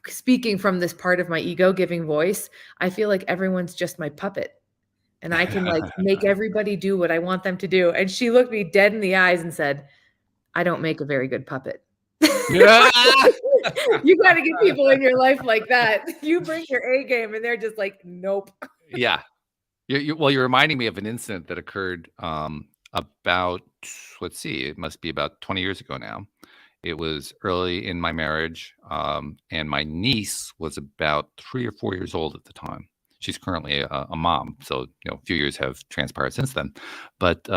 speaking from this part of my ego, giving voice, I feel like everyone's just my puppet. And I can like make everybody do what I want them to do. And she looked me dead in the eyes and said, I don't make a very good puppet. Yeah. You got to get people in your life like that. You bring your A game and they're just like, nope. Yeah. Well, you're reminding me of an incident that occurred about, let's see, it must be about 20 years ago now. It was early in my marriage, and my niece was about 3 or 4 years old at the time. She's currently a mom, so a few years have transpired since then. But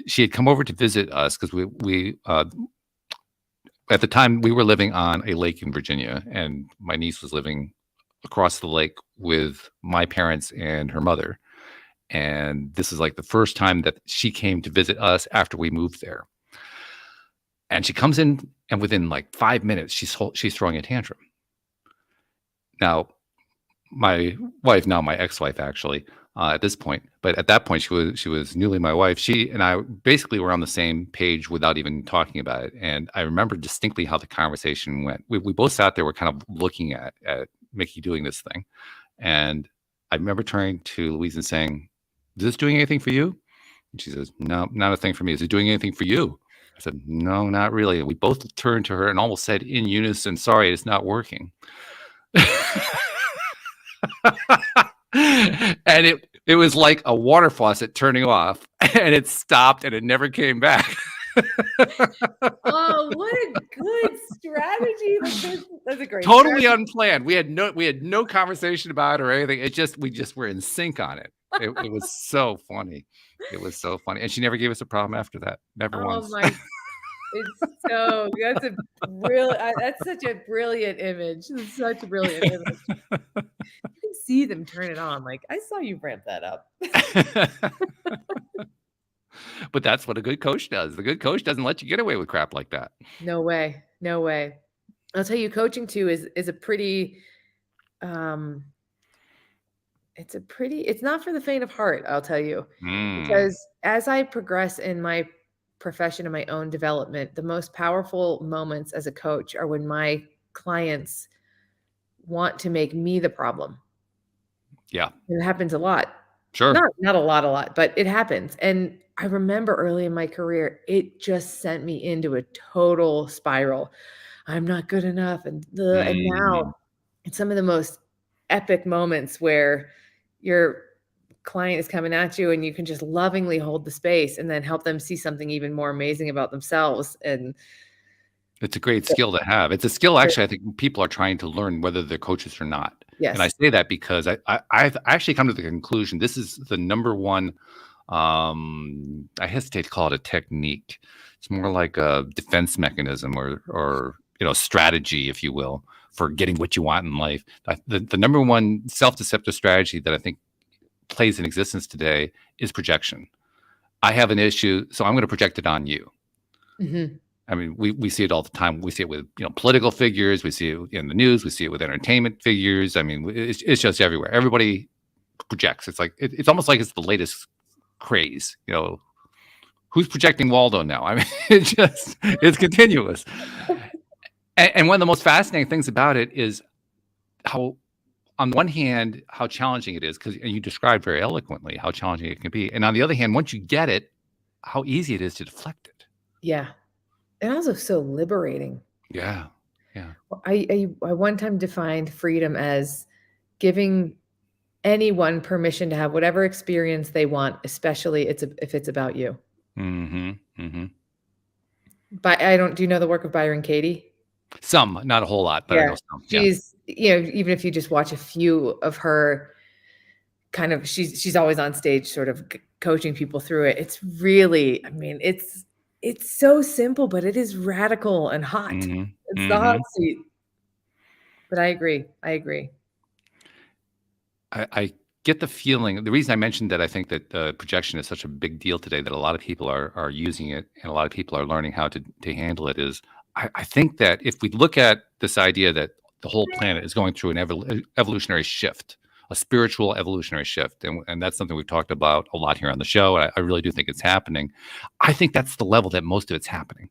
she had come over to visit us because we at the time we were living on a lake in Virginia, and my niece was living across the lake with my parents and her mother. And this is like the first time that she came to visit us after we moved there. And she comes in, and within like 5 minutes, she's throwing a tantrum. Now, my wife, now my ex-wife, actually, at this point, but at that point, she was newly my wife. She and I basically were on the same page without even talking about it. And I remember distinctly how the conversation went. We both sat there, were kind of looking at Mickey doing this thing, and I remember turning to Louise and saying, "Is this doing anything for you?" And she says, "No, not a thing for me. Is it doing anything for you?" I said, "No, not really." And we both turned to her and almost said in unison, "Sorry, it's not working." And it was like a water faucet turning off, and it stopped and it never came back. Oh, what a good strategy. That's a great totally strategy. Unplanned. We had no conversation about it or anything. We just were in sync on it. It was so funny. It was so funny, and she never gave us a problem after that. Never Oh once. my that's such a brilliant image. It's such a brilliant image. You can see them turn it on, like, "I saw you ramp that up." But that's what a good coach does. The good coach doesn't let you get away with crap like that. No way, no way. I'll tell you, coaching too is a pretty, um it's not for the faint of heart, I'll tell you. Mm, Because as I progress in my profession and my own development, the most powerful moments as a coach are when my clients want to make me the problem. yeah, It happens a lot. sure. Not a lot, but it happens. And I remember early in my career, it just sent me into a total spiral. I'm not good enough, and Mhm. now it's some of the most epic moments where your client is coming at you and you can just lovingly hold the space and then help them see something even more amazing about themselves, and It's a great skill to have. It's a skill actually I think people are trying to learn whether they're coaches or not. And I yes. say that because I've actually come to the conclusion this is the number one, I hesitate to call it a technique. It's more like a defense mechanism or strategy, if you will, for getting what you want in life. The number one self-deceptive strategy that I think plays in existence today is projection. I have an issue, so I'm going to project it on you. Mhm. I mean, we see it all the time. We see it with political figures. We see it in the news. We see it with entertainment figures. I mean, it's just everywhere. Everybody projects. It's like it's almost like it's the latest craze. Who's projecting Waldo now? I mean, it's continuous. And one of the most fascinating things about it is how, on one hand, how challenging it is because you described very eloquently how challenging it can be, and on the other hand, once you get it, how easy it is to deflect it. Yeah. And also so liberating. Yeah, yeah. I one time defined freedom as giving anyone permission to have whatever experience they want, especially if it's about you. Mm-hmm. Mm-hmm. But I don't do you know the work of Byron Katie? Some, not a whole lot, but I Yeah. know some. Yeah. She's even if you just watch a few of her kind of she's always on stage sort of coaching people through it. It's really, I mean, it's so simple, but it is radical and hot. Mhm. It's the hot Mhm. seat. But I agree. I agree. I get the feeling the reason I mentioned that I think that projection is such a big deal today that a lot of people are using it and a lot of people are learning how to handle it is I think that if we look at this idea that the whole planet is going through an evolutionary shift, a spiritual evolutionary shift, and that's something we've talked about a lot here on the show. I really do think it's happening. I think that's the level that most of it's happening.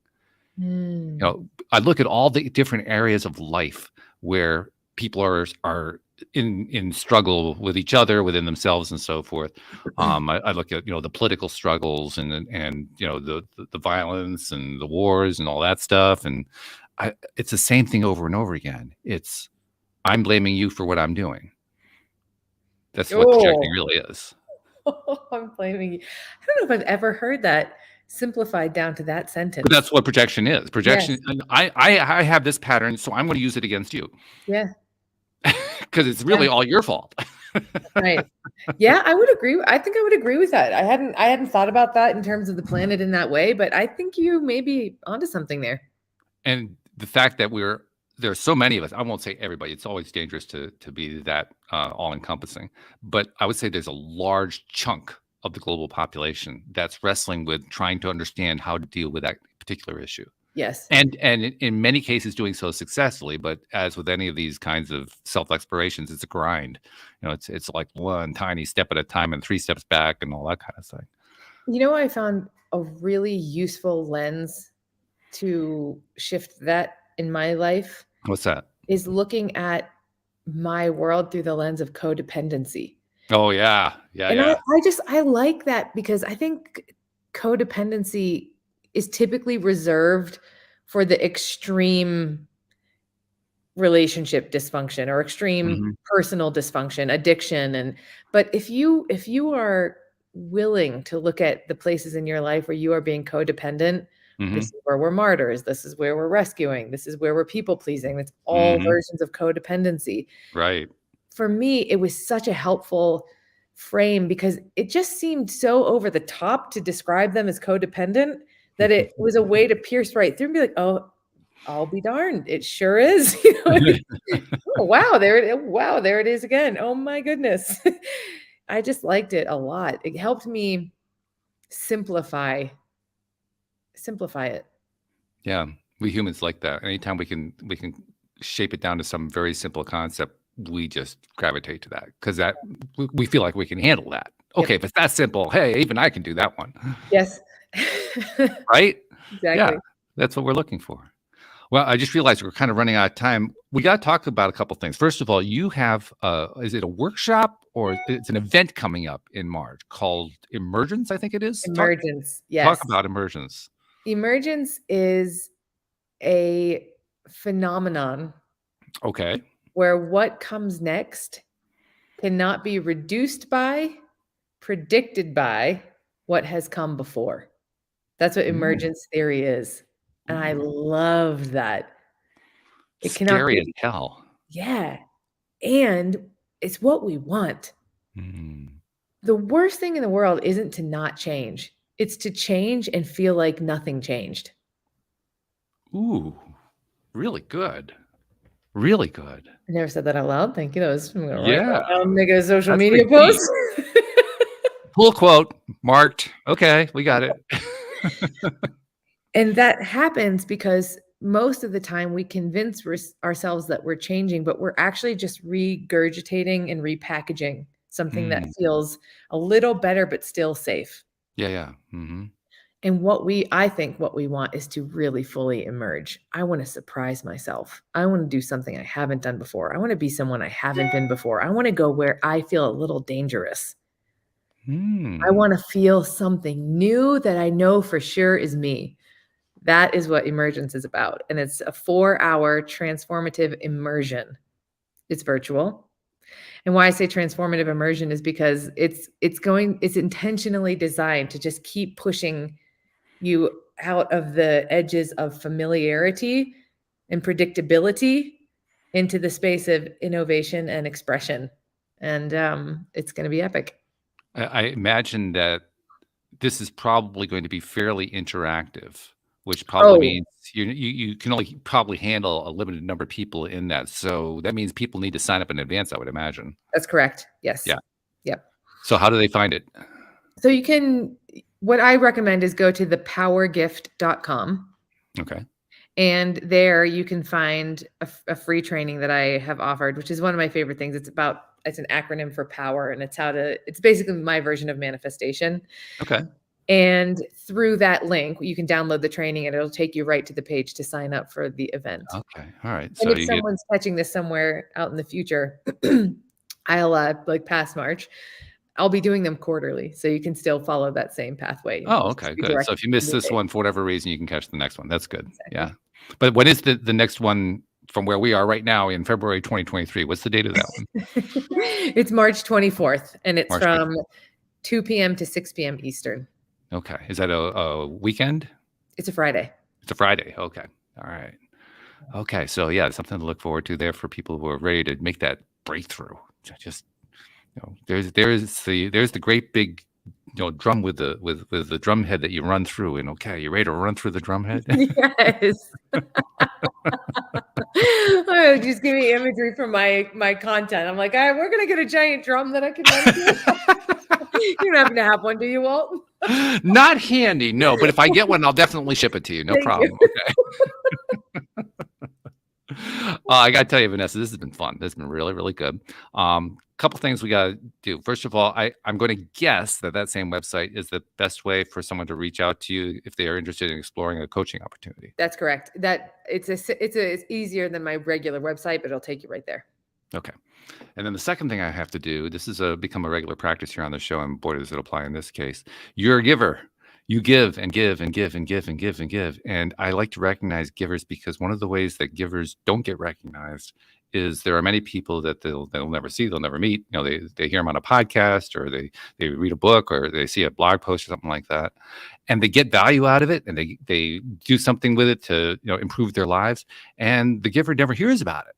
Mm. I look at all the different areas of life where people are in struggle with each other, within themselves, and so forth. I look at the political struggles and the violence and the wars and all that stuff, and it's the same thing over and over again. It's I'm blaming you for what I'm doing. That's what projecting Oh, really is. I'm blaming you. I don't know if I've ever heard that simplified down to that But sentence. that's what projection is. Projection. Yes. And I have this pattern, so I'm going to use it against you Yeah. because it's Yeah. really all your fault. Right. Yeah, I would agree. I think I would agree with that. I hadn't thought about that in terms of the planet in that way, but I think you may be onto something there. And the fact that there's so many of us, I won't say everybody, it's always dangerous to be that all encompassing. But I would say there's a large chunk of the global population that's wrestling with trying to understand how to deal with that particular issue. Yes. And in many cases doing so successfully, but as with any of these kinds of self-explorations, it's a grind. It's like one tiny step at a time and 3 steps back and all that kind of thing. I found a really useful lens to shift that in my life What's that? is looking at my world through the lens of codependency. Oh yeah. Yeah, And yeah. I like that because I think codependency is typically reserved for the extreme relationship dysfunction or extreme Hmm. personal dysfunction, addiction, but if you are willing to look at the places in your life where you are being codependent, this Hmm. is where we're martyrs, this is where we're rescuing, this is where we're people pleasing, it's all Hmm. versions of codependency. Right. For me, it was such a helpful frame because it just seemed so over the top to describe them as codependent that it was a way to pierce right through and be like, oh, I'll be darned. It sure is. Oh, wow, there it is again. Oh my goodness. I just liked it a lot. It helped me simplify it. Yeah, we humans like that. Anytime we can shape it down to some very simple concept, we just gravitate to that because we feel like we can handle that. Okay, if it's that simple, hey, even I can do that one. Yes. Right? Exactly. Yeah, that's what we're looking for. Well, I just realized we're kind of running out of time. We got to talk about a couple things. First of all, you have, is it a workshop or it's an event coming up in March called Emergence, I think it is? Emergence, yes. Talk about Emergence. Emergence is a phenomenon. Okay. Where what comes next cannot be reduced by, predicted by what has come before. That's what emergence theory is. And I love that. It cannot be scary as hell. Yeah. And it's what we want. The worst thing in the world isn't to not change. It's to change and feel like nothing changed. Ooh, really good. Really good. I never said that out loud. Thank you. That was yeah. I'll make a social media post. Full quote marked. Okay, we got it. And that happens because most of the time we convince ourselves that we're changing, but we're actually just regurgitating and repackaging something that feels a little better, but still safe. Yeah. And I think what we want is to really fully emerge. I want to surprise myself. I want to do something I haven't done before. I want to be someone I haven't been before. I want to go where I feel a little dangerous. I want to feel something new that I know for sure is me. That is what Emergence is about. And it's a 4-hour transformative immersion. It's virtual. And why I say transformative immersion is because it's intentionally designed to just keep pushing you out of the edges of familiarity and predictability into the space of innovation and expression. And it's going to be epic. I imagine that this is probably going to be fairly interactive, which probably means you can only probably handle a limited number of people in that. So that means people need to sign up in advance, I would imagine. That's correct. Yes. Yeah. Yep. So how do they find it? So what I recommend is go to thepowergift.com. Okay. And there you can find a free training that I have offered, which is one of my favorite things. It's an acronym for power, and it's basically my version of manifestation. Okay. And through that link, you can download the training and it'll take you right to the page to sign up for the event. Okay. All right. And if someone's catching this somewhere out in the future, I'll past March, I'll be doing them quarterly. So you can still follow that same pathway. Oh, okay, good. So if you miss this one for whatever reason, you can catch the next one. That's good. Exactly. Yeah. But when is the next one from where we are right now in February 2023? What's the date of that one? It's March 24th, and it's from 2 p.m. to 6 p.m. Eastern. Okay. Is that a weekend? It's a Friday. It's a Friday. Okay. All right. Okay. So yeah, something to look forward to there for people who are ready to make that breakthrough. Just, there's the great big, drum with the drum head that you run through, and okay, you ready to run through the drum head? Yes. Just give me imagery from my content. I'm like, all right, we're gonna get a giant drum that I can run through. You don't happen to have one, do you, Walt? Not handy, no. But if I get one, I'll definitely ship it to you. No problem. Okay. I got to tell you, Vanessa, this has been fun. This has been really, really good. Couple things we got to do. First of all, I'm going to guess that same website is the best way for someone to reach out to you if they are interested in exploring a coaching opportunity. That's correct. It's easier than my regular website, but it'll take you right there. Okay. And then the second thing I have to do, this is become a regular practice here on the show, and boy, does it apply in this case. You're a giver. You give and give and give and give and give and give. And I like to recognize givers because one of the ways that givers don't get recognized is there are many people that they'll never see, they'll never meet. They hear them on a podcast, or they read a book, or they see a blog post or something like that, and they get value out of it, and they do something with it to improve their lives, and the giver never hears about it.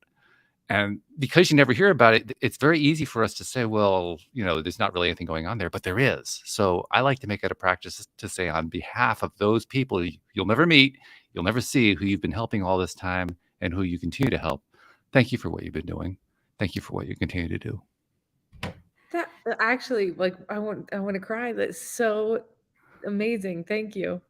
And because you never hear about it, it's very easy for us to say, well, there's not really anything going on there, but there is. So I like to make it a practice to say, on behalf of those people you'll never meet, you'll never see, who you've been helping all this time and who you continue to help, thank you for what you've been doing. Thank you for what you continue to do. That actually, like, I want to cry. That's so amazing. Thank you.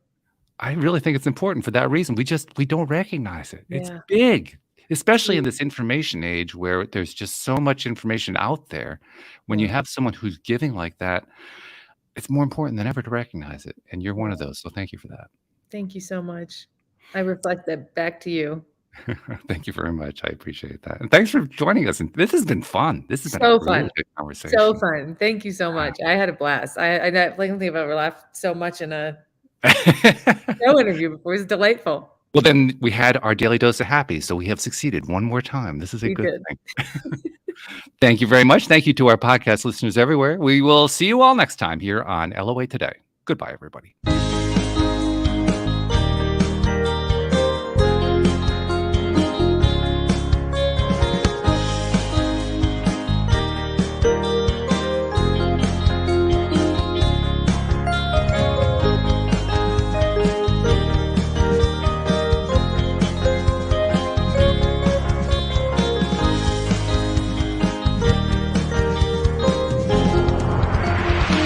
I really think it's important for that reason. We don't recognize it. It's Yeah. big, especially in this information age where there's just so much information out there. When you have someone who's giving like that, it's more important than ever to recognize it. And you're one of those. So thank you for that. Thank you so much. I reflect that back to you. Thank you very much. I appreciate that. And thanks for joining us. And this has been fun. This has been So a really fun. good conversation. So fun. Thank you so much. I had a blast. I don't think I've ever laughed so much in a show interview before. It was delightful. Well, then we had our daily dose of happy. So we have succeeded one more time. This is a good thing. Thank you very much. Thank you to our podcast listeners everywhere. We will see you all next time here on LOA Today. Goodbye, everybody.